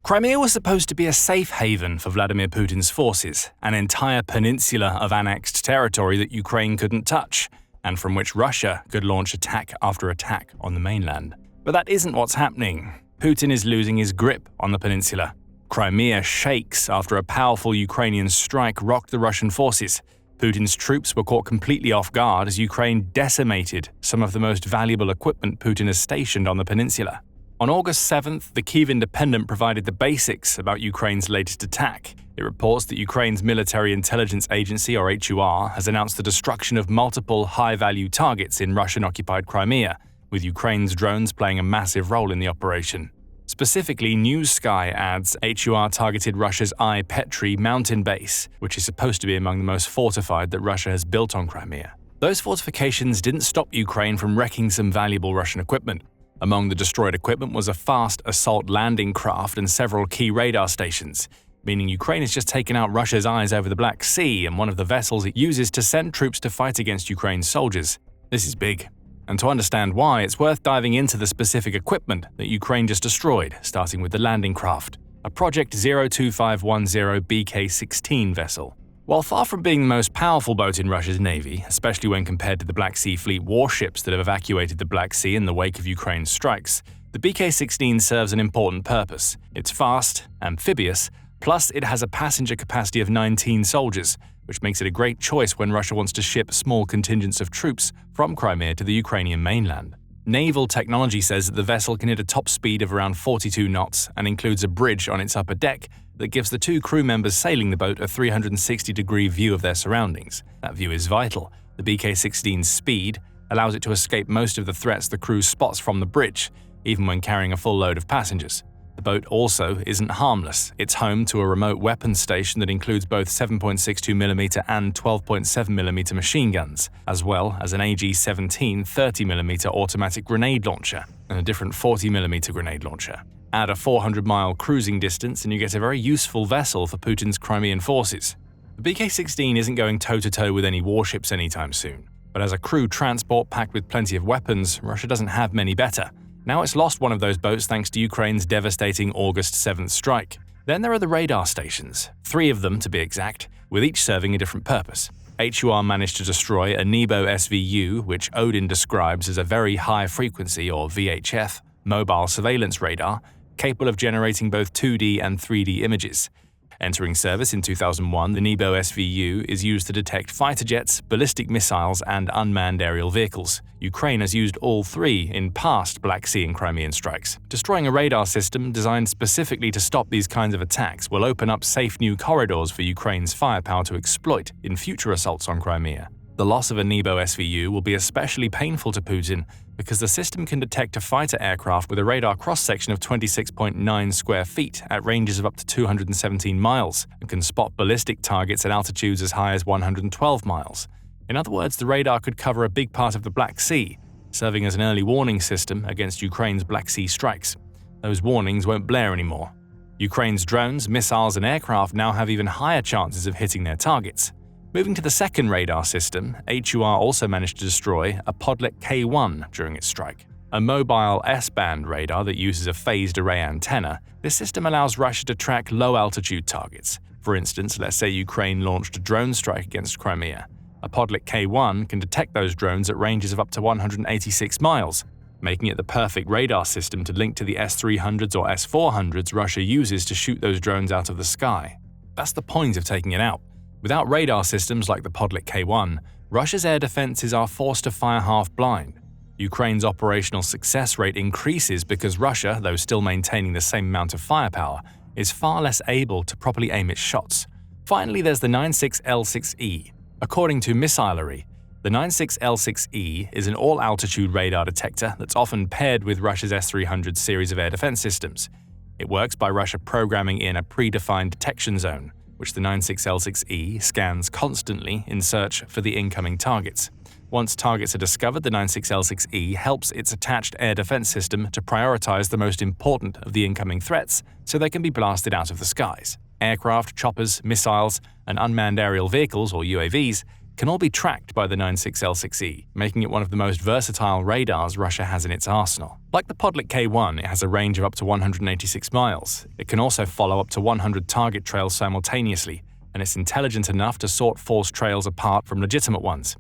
Crimea was supposed to be a safe haven for Vladimir Putin's forces, an entire peninsula of annexed territory that Ukraine couldn't touch, and from which Russia could launch attack after attack on the mainland. But that isn't what's happening. Putin is losing his grip on the peninsula. Crimea shakes after a powerful Ukrainian strike rocked the Russian forces. Putin's troops were caught completely off guard as Ukraine decimated some of the most valuable equipment Putin has stationed on the peninsula. On August 7th, the Kyiv Independent provided the basics about Ukraine's latest attack. It reports that Ukraine's Military Intelligence Agency, or HUR, has announced the destruction of multiple high-value targets in Russian-occupied Crimea, with Ukraine's drones playing a massive role in the operation. Specifically, News Sky adds HUR targeted Russia's I Petri mountain base, which is supposed to be among the most fortified that Russia has built on Crimea. Those fortifications didn't stop Ukraine from wrecking some valuable Russian equipment. Among the destroyed equipment was a fast assault landing craft and several key radar stations, meaning Ukraine has just taken out Russia's eyes over the Black Sea and one of the vessels it uses to send troops to fight against Ukraine's soldiers. This is big. And to understand why, it's worth diving into the specific equipment that Ukraine just destroyed, starting with the landing craft, a Project 02510 BK-16 vessel. While far from being the most powerful boat in Russia's navy, especially when compared to the Black Sea Fleet warships that have evacuated the Black Sea in the wake of Ukraine's strikes, the BK-16 serves an important purpose. It's fast, amphibious, plus it has a passenger capacity of 19 soldiers, which makes it a great choice when Russia wants to ship small contingents of troops from Crimea to the Ukrainian mainland. Naval technology says that the vessel can hit a top speed of around 42 knots and includes a bridge on its upper deck that gives the two crew members sailing the boat a 360-degree view of their surroundings. That view is vital. The BK-16's speed allows it to escape most of the threats the crew spots from the bridge, even when carrying a full load of passengers. The boat also isn't harmless. It's home to a remote weapons station that includes both 7.62mm and 12.7mm machine guns, as well as an AG-17 30mm automatic grenade launcher and a different 40mm grenade launcher. Add a 400-mile cruising distance and you get a very useful vessel for Putin's Crimean forces. The BK-16 isn't going toe-to-toe with any warships anytime soon, but as a crew transport packed with plenty of weapons, Russia doesn't have many better. Now it's lost one of those boats thanks to Ukraine's devastating August 7th strike. Then there are the radar stations, 3 of them to be exact, with each serving a different purpose. HUR managed to destroy a Nebo SVU, which Odin describes as a very high-frequency, or VHF, mobile surveillance radar, capable of generating both 2D and 3D images. Entering service in 2001, the Nebo SVU is used to detect fighter jets, ballistic missiles, and unmanned aerial vehicles. Ukraine has used all 3 in past Black Sea and Crimean strikes. Destroying a radar system designed specifically to stop these kinds of attacks will open up safe new corridors for Ukraine's firepower to exploit in future assaults on Crimea. The loss of a Nebo SVU will be especially painful to Putin because the system can detect a fighter aircraft with a radar cross-section of 26.9 square feet at ranges of up to 217 miles and can spot ballistic targets at altitudes as high as 112 miles. In other words, the radar could cover a big part of the Black Sea, serving as an early warning system against Ukraine's Black Sea strikes. Those warnings won't blare anymore. Ukraine's drones, missiles, and aircraft now have even higher chances of hitting their targets. Moving to the second radar system, HUR also managed to destroy a Podlet K1 during its strike. A mobile S-band radar that uses a phased array antenna, this system allows Russia to track low-altitude targets. For instance, let's say Ukraine launched a drone strike against Crimea. A Podlet K1 can detect those drones at ranges of up to 186 miles, making it the perfect radar system to link to the S-300s or S-400s Russia uses to shoot those drones out of the sky. That's the point of taking it out. Without radar systems like the Podlet K1, Russia's air defenses are forced to fire half-blind. Ukraine's operational success rate increases because Russia, though still maintaining the same amount of firepower, is far less able to properly aim its shots. Finally, there's the 96L6E. According to Missilery, the 96L6E is an all-altitude radar detector that's often paired with Russia's S-300 series of air defense systems. It works by Russia programming in a predefined detection zone, which the 96L6E scans constantly in search for the incoming targets. Once targets are discovered, the 96L6E helps its attached air defense system to prioritize the most important of the incoming threats so they can be blasted out of the skies. Aircraft, choppers, missiles, and unmanned aerial vehicles, or UAVs, can all be tracked by the 96L6E, making it one of the most versatile radars Russia has in its arsenal. Like the Podlik K1, it has a range of up to 186 miles. It can also follow up to 100 target trails simultaneously, and it's intelligent enough to sort false trails apart from legitimate ones.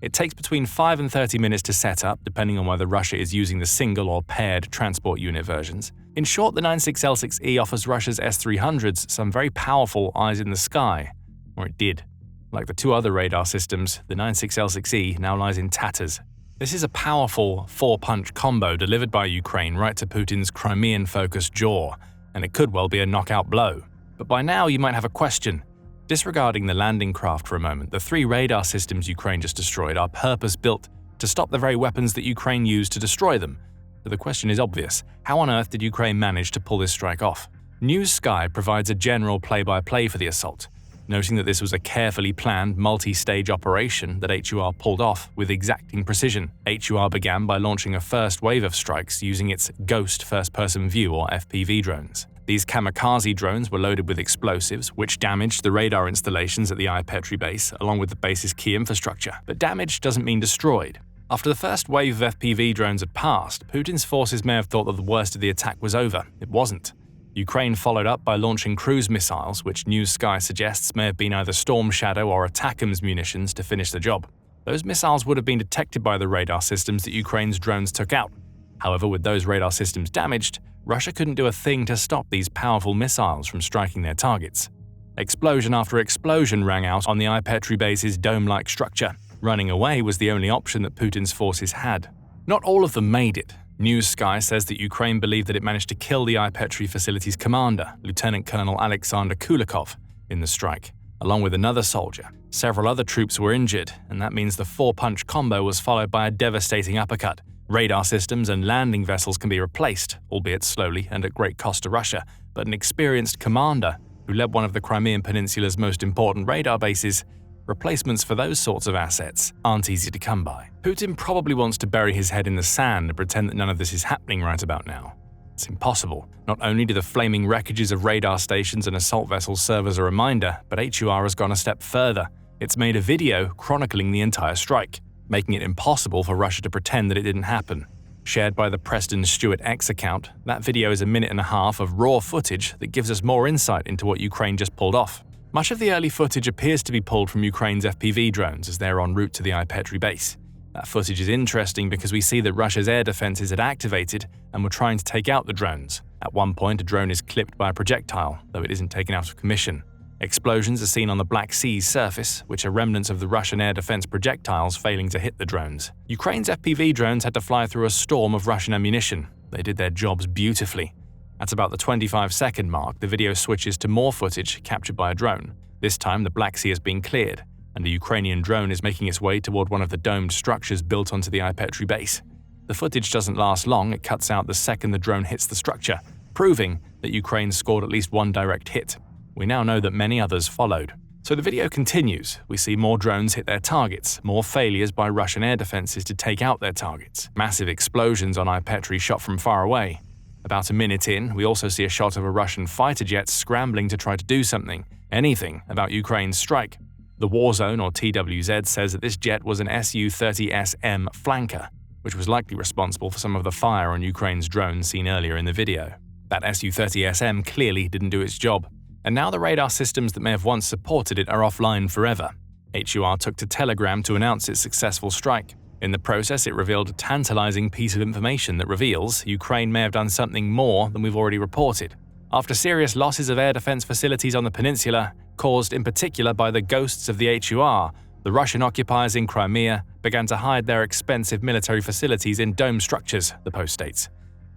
It takes between 5 and 30 minutes to set up, depending on whether Russia is using the single or paired transport unit versions. In short, the 96L6E offers Russia's S-300s some very powerful eyes in the sky, or it did. Like the two other radar systems, the 96L6E now lies in tatters. This is a powerful four-punch combo delivered by Ukraine right to Putin's Crimean-focused jaw, and it could well be a knockout blow. But by now you might have a question. Disregarding the landing craft for a moment, the three radar systems Ukraine just destroyed are purpose-built to stop the very weapons that Ukraine used to destroy them. So the question is obvious: how on earth did Ukraine manage to pull this strike off? News Sky provides a general play-by-play for the assault, noting that this was a carefully planned, multi-stage operation that HUR pulled off with exacting precision. HUR began by launching a first wave of strikes using its Ghost first-person view or FPV drones. These kamikaze drones were loaded with explosives, which damaged the radar installations at the Petri base, along with the base's key infrastructure. But damage doesn't mean destroyed. After the first wave of FPV drones had passed, Putin's forces may have thought that the worst of the attack was over. It wasn't. Ukraine followed up by launching cruise missiles, which News Sky suggests may have been either Storm Shadow or ATACMS munitions to finish the job. Those missiles would have been detected by the radar systems that Ukraine's drones took out. However, with those radar systems damaged, Russia couldn't do a thing to stop these powerful missiles from striking their targets. Explosion after explosion rang out on the Petri base's dome-like structure. Running away was the only option that Putin's forces had. Not all of them made it. News Sky says that Ukraine believed that it managed to kill the Petri facility's commander, Lieutenant Colonel Alexander Kulikov, in the strike, along with another soldier. Several other troops were injured, and that means the four-punch combo was followed by a devastating uppercut. Radar systems and landing vessels can be replaced, albeit slowly and at great cost to Russia, but an experienced commander who led one of the Crimean Peninsula's most important radar bases, replacements for those sorts of assets aren't easy to come by. Putin probably wants to bury his head in the sand and pretend that none of this is happening right about now. It's impossible. Not only do the flaming wreckages of radar stations and assault vessels serve as a reminder, but HUR has gone a step further. It's made a video chronicling the entire strike, making it impossible for Russia to pretend that it didn't happen. Shared by the Preston Stewart X account, that video is a minute and a half of raw footage that gives us more insight into what Ukraine just pulled off. Much of the early footage appears to be pulled from Ukraine's FPV drones as they're en route to the Petri base. That footage is interesting because we see that Russia's air defenses had activated and were trying to take out the drones. At one point, a drone is clipped by a projectile, though it isn't taken out of commission. Explosions are seen on the Black Sea's surface, which are remnants of the Russian air defense projectiles failing to hit the drones. Ukraine's FPV drones had to fly through a storm of Russian ammunition. They did their jobs beautifully. At about the 25-second mark, the video switches to more footage captured by a drone. This time, the Black Sea has been cleared, and the Ukrainian drone is making its way toward one of the domed structures built onto the Petri base. The footage doesn't last long, it cuts out the second the drone hits the structure, proving that Ukraine scored at least one direct hit. We now know that many others followed. So the video continues. We see more drones hit their targets, more failures by Russian air defenses to take out their targets, massive explosions on Petri shot from far away. About a minute in, we also see a shot of a Russian fighter jet scrambling to try to do something, anything, about Ukraine's strike. The Warzone, or TWZ, says that this jet was an Su-30SM flanker, which was likely responsible for some of the fire on Ukraine's drones seen earlier in the video. That Su-30SM clearly didn't do its job, and now the radar systems that may have once supported it are offline forever. HUR took to Telegram to announce its successful strike. In the process, it revealed a tantalizing piece of information that reveals Ukraine may have done something more than we've already reported. After serious losses of air defense facilities on the peninsula, caused in particular by the ghosts of the HUR, the Russian occupiers in Crimea began to hide their expensive military facilities in dome structures, the Post states.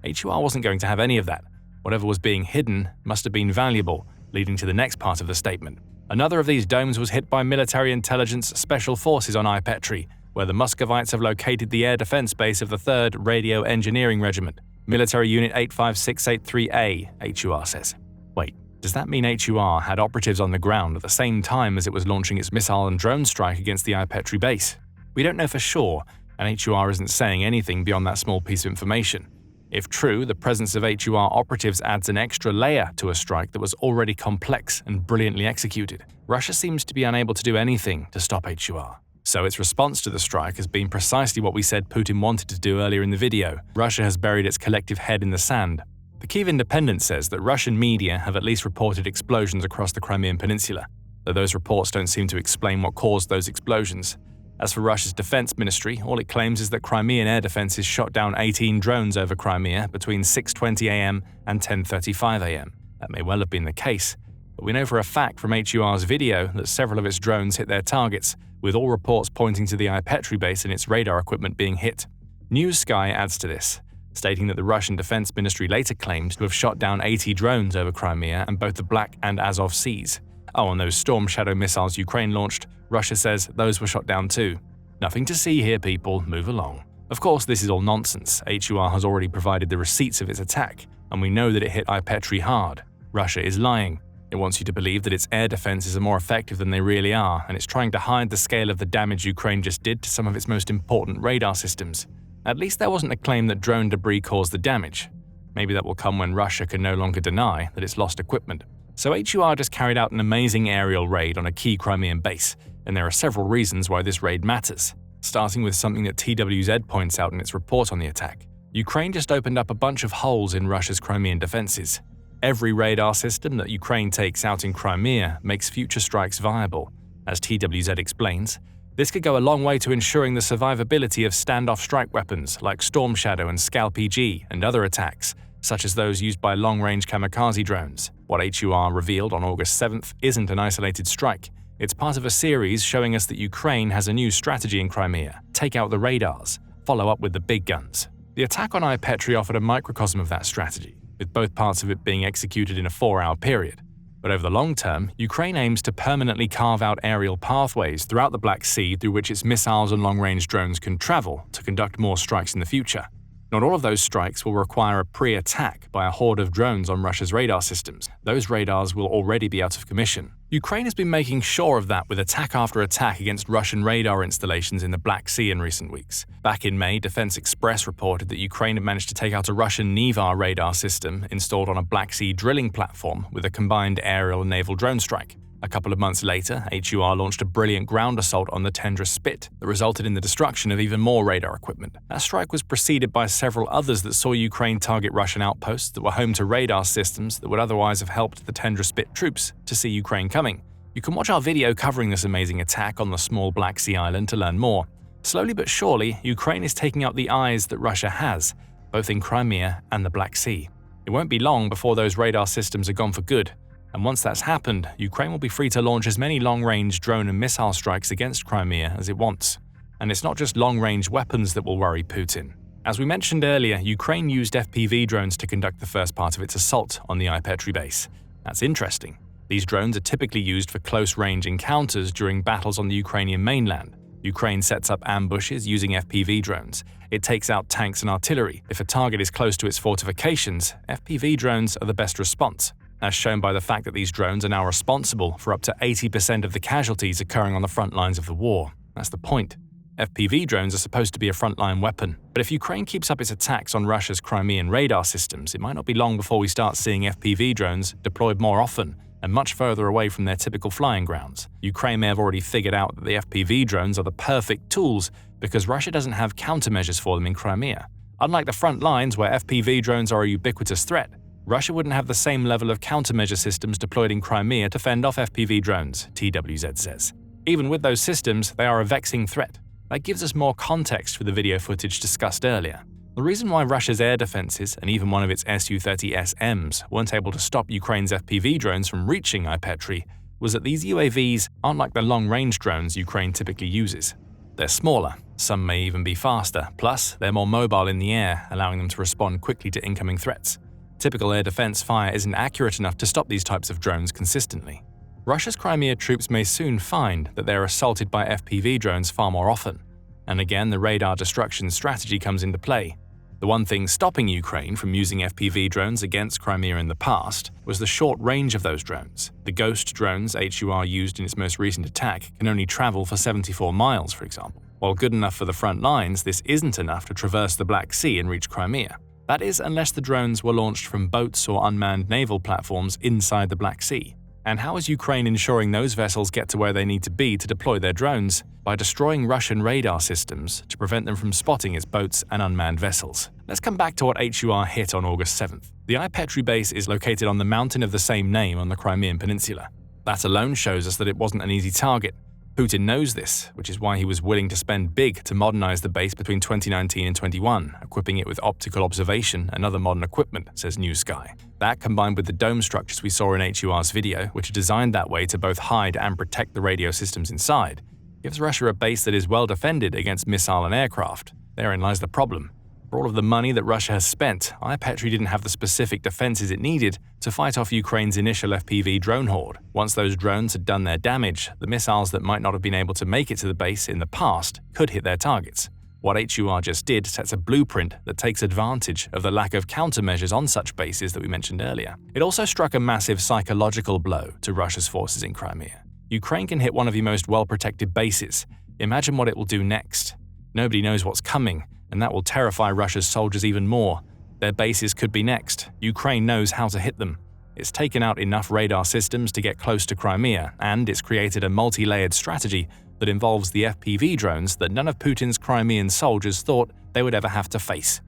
HUR wasn't going to have any of that. Whatever was being hidden must have been valuable, leading to the next part of the statement. Another of these domes was hit by military intelligence special forces on Petri, where the Muscovites have located the air defense base of the 3rd Radio Engineering Regiment, Military Unit 85683A, HUR says. Wait, does that mean HUR had operatives on the ground at the same time as it was launching its missile and drone strike against the Petri base? We don't know for sure, and HUR isn't saying anything beyond that small piece of information. If true, the presence of HUR operatives adds an extra layer to a strike that was already complex and brilliantly executed. Russia seems to be unable to do anything to stop HUR. So its response to the strike has been precisely what we said Putin wanted to do earlier in the video. Russia has buried its collective head in the sand. The Kyiv Independent says that Russian media have at least reported explosions across the Crimean Peninsula, though those reports don't seem to explain what caused those explosions. As for Russia's defense ministry, all it claims is that Crimean air defenses shot down 18 drones over Crimea between 6:20 a.m. and 10:35 a.m. That may well have been the case, but we know for a fact from HUR's video that several of its drones hit their targets, with all reports pointing to the Petri base and its radar equipment being hit. News Sky adds to this, stating that the Russian Defense Ministry later claimed to have shot down 80 drones over Crimea and both the Black and Azov Seas. Oh, and those Storm Shadow missiles Ukraine launched, Russia says those were shot down too. Nothing to see here, people, move along. Of course, this is all nonsense. HUR has already provided the receipts of its attack, and we know that it hit Petri hard. Russia is lying. It wants you to believe that its air defenses are more effective than they really are, and it's trying to hide the scale of the damage Ukraine just did to some of its most important radar systems. At least there wasn't a claim that drone debris caused the damage. Maybe that will come when Russia can no longer deny that it's lost equipment. So HUR just carried out an amazing aerial raid on a key Crimean base, and there are several reasons why this raid matters. Starting with something that TWZ points out in its report on the attack. Ukraine just opened up a bunch of holes in Russia's Crimean defenses. Every radar system that Ukraine takes out in Crimea makes future strikes viable. As TWZ explains, this could go a long way to ensuring the survivability of standoff strike weapons like Storm Shadow and Scalp-EG and other attacks, such as those used by long-range kamikaze drones. What HUR revealed on August 7th isn't an isolated strike. It's part of a series showing us that Ukraine has a new strategy in Crimea: take out the radars, follow up with the big guns. The attack on Petri offered a microcosm of that strategy, with both parts of it being executed in a 4-hour period. But over the long term, Ukraine aims to permanently carve out aerial pathways throughout the Black Sea through which its missiles and long-range drones can travel to conduct more strikes in the future. Not all of those strikes will require a pre-attack by a horde of drones on Russia's radar systems. Those radars will already be out of commission. Ukraine has been making sure of that with attack after attack against Russian radar installations in the Black Sea in recent weeks. Back in May, Defense Express reported that Ukraine had managed to take out a Russian naval radar system installed on a Black Sea drilling platform with a combined aerial and naval drone strike. A couple of months later, HUR launched a brilliant ground assault on the Tendra Spit that resulted in the destruction of even more radar equipment. That strike was preceded by several others that saw Ukraine target Russian outposts that were home to radar systems that would otherwise have helped the Tendra Spit troops to see Ukraine coming. You can watch our video covering this amazing attack on the small Black Sea island to learn more. Slowly but surely, Ukraine is taking out the eyes that Russia has, both in Crimea and the Black Sea. It won't be long before those radar systems are gone for good. And once that's happened, Ukraine will be free to launch as many long-range drone and missile strikes against Crimea as it wants. And it's not just long-range weapons that will worry Putin. As we mentioned earlier, Ukraine used FPV drones to conduct the first part of its assault on the Petri base. That's interesting. These drones are typically used for close-range encounters during battles on the Ukrainian mainland. Ukraine sets up ambushes using FPV drones. It takes out tanks and artillery. If a target is close to its fortifications, FPV drones are the best response, as shown by the fact that these drones are now responsible for up to 80% of the casualties occurring on the front lines of the war. That's the point. FPV drones are supposed to be a frontline weapon, but if Ukraine keeps up its attacks on Russia's Crimean radar systems, it might not be long before we start seeing FPV drones deployed more often and much further away from their typical flying grounds. Ukraine may have already figured out that the FPV drones are the perfect tools because Russia doesn't have countermeasures for them in Crimea. Unlike the front lines where FPV drones are a ubiquitous threat, Russia wouldn't have the same level of countermeasure systems deployed in Crimea to fend off FPV drones, TWZ says. Even with those systems, they are a vexing threat. That gives us more context for the video footage discussed earlier. The reason why Russia's air defenses and even one of its Su-30SMs weren't able to stop Ukraine's FPV drones from reaching Petri was that these UAVs aren't like the long-range drones Ukraine typically uses. They're smaller, some may even be faster, plus they're more mobile in the air, allowing them to respond quickly to incoming threats. Typical air defense fire isn't accurate enough to stop these types of drones consistently. Russia's Crimea troops may soon find that they're assaulted by FPV drones far more often. And again, the radar destruction strategy comes into play. The one thing stopping Ukraine from using FPV drones against Crimea in the past was the short range of those drones. The Ghost drones HUR used in its most recent attack can only travel for 74 miles, for example. While good enough for the front lines, this isn't enough to traverse the Black Sea and reach Crimea. That is, unless the drones were launched from boats or unmanned naval platforms inside the Black Sea. And how is Ukraine ensuring those vessels get to where they need to be to deploy their drones? By destroying Russian radar systems to prevent them from spotting its boats and unmanned vessels. Let's come back to what HUR hit on August 7th. The Petri base is located on the mountain of the same name on the Crimean Peninsula. That alone shows us that it wasn't an easy target. Putin knows this, which is why he was willing to spend big to modernize the base between 2019 and 21, equipping it with optical observation and other modern equipment, says New Sky. That, combined with the dome structures we saw in HUR's video, which are designed that way to both hide and protect the radio systems inside, gives Russia a base that is well defended against missile and aircraft. Therein lies the problem. For all of the money that Russia has spent, Petri didn't have the specific defenses it needed to fight off Ukraine's initial FPV drone horde. Once those drones had done their damage, the missiles that might not have been able to make it to the base in the past could hit their targets. What HUR just did sets a blueprint that takes advantage of the lack of countermeasures on such bases that we mentioned earlier. It also struck a massive psychological blow to Russia's forces in Crimea. Ukraine can hit one of your most well-protected bases. Imagine what it will do next. Nobody knows what's coming, and that will terrify Russia's soldiers even more. Their bases could be next. Ukraine knows how to hit them. It's taken out enough radar systems to get close to Crimea, and it's created a multi-layered strategy that involves the FPV drones that none of Putin's Crimean soldiers thought they would ever have to face.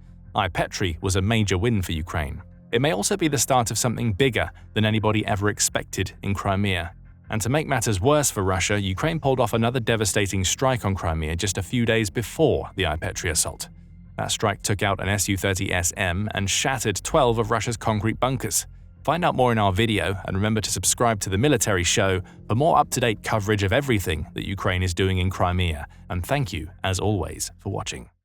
Petri was a major win for Ukraine. It may also be the start of something bigger than anybody ever expected in Crimea. And to make matters worse for Russia, Ukraine pulled off another devastating strike on Crimea just a few days before the Petri assault. That strike took out an Su-30SM and shattered 12 of Russia's concrete bunkers. Find out more in our video, and remember to subscribe to the Military Show for more up-to-date coverage of everything that Ukraine is doing in Crimea. And thank you, as always, for watching.